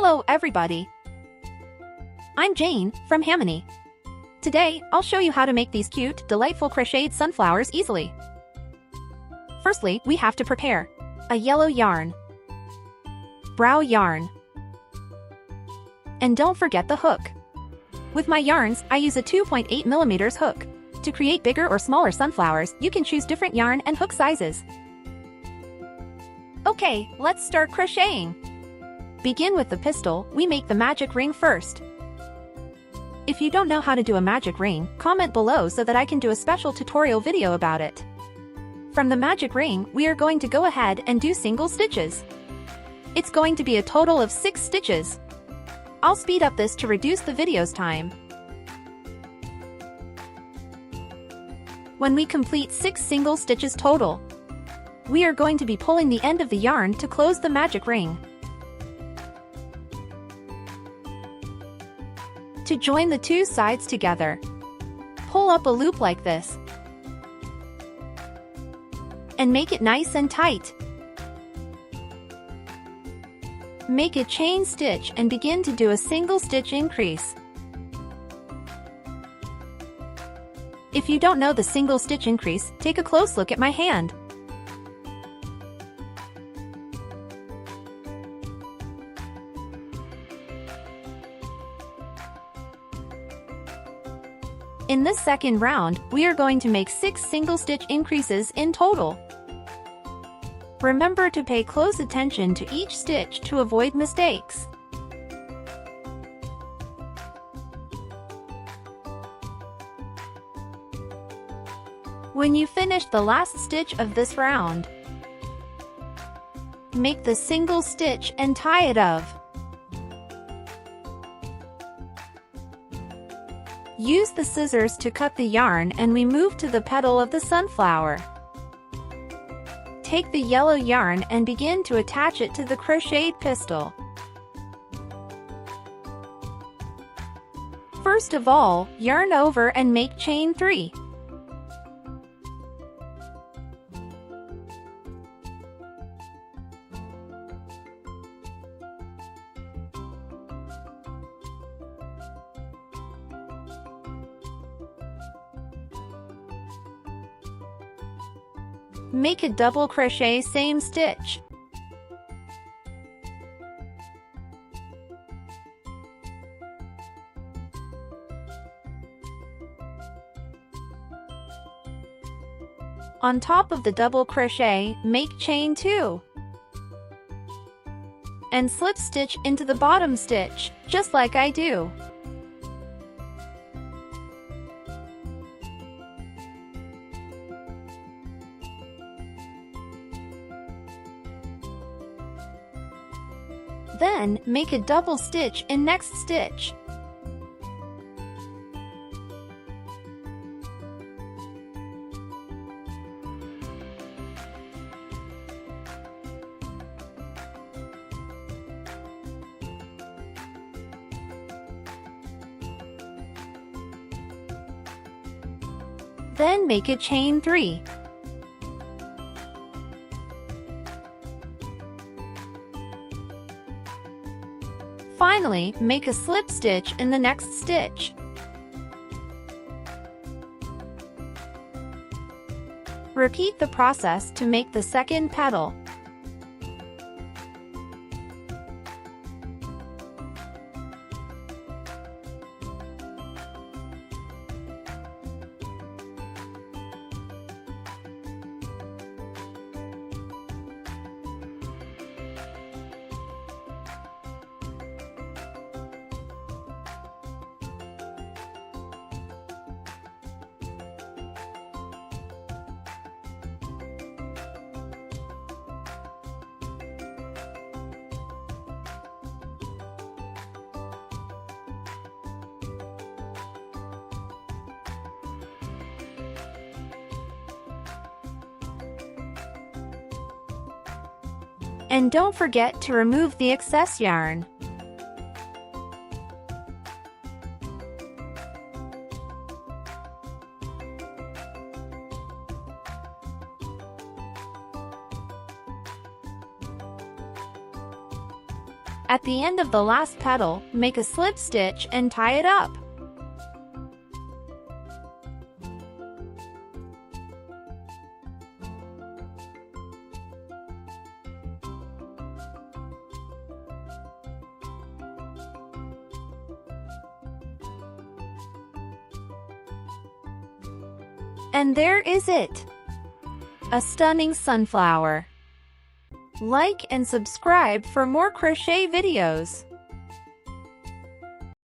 Hello everybody! I'm Jane from Hammonie. Today, I'll show you how to make these cute, delightful crocheted sunflowers easily. Firstly, we have to prepare a yellow yarn, brown yarn, and don't forget the hook. With my yarns, I use a 2.8mm hook. To create bigger or smaller sunflowers, you can choose different yarn and hook sizes. Okay, let's start crocheting. Begin with the pistil. We make the magic ring first. If you don't know how to do a magic ring, comment below so that I can do a special tutorial video about it. From the magic ring, we are going to go ahead and do single stitches. It's going to be a total of 6 stitches. I'll speed up this to reduce the video's time. When we complete 6 single stitches total, we are going to be pulling the end of the yarn to close the magic ring. To join the 2 sides together, pull up a loop like this and make it nice and tight. Make a chain stitch and begin to do a single stitch increase. If you don't know the single stitch increase, take a close look at my hand. In this second round, we are going to make 6 single stitch increases in total. Remember to pay close attention to each stitch to avoid mistakes. When you finish the last stitch of this round, make the single stitch and tie it off. Use the scissors to cut the yarn and we move to the petal of the sunflower. Take the yellow yarn and begin to attach it to the crocheted pistil. First of all, yarn over and make chain 3. Make a double crochet same stitch. On top of the double crochet, make chain 2. And slip stitch into the bottom stitch, just like I do. Then, make a double stitch in next stitch. Then make a chain 3. Finally, make a slip stitch in the next stitch. Repeat the process to make the second petal. And don't forget to remove the excess yarn. At the end of the last petal, make a slip stitch and tie it up. And there is it! A stunning sunflower. Like and subscribe for more crochet videos.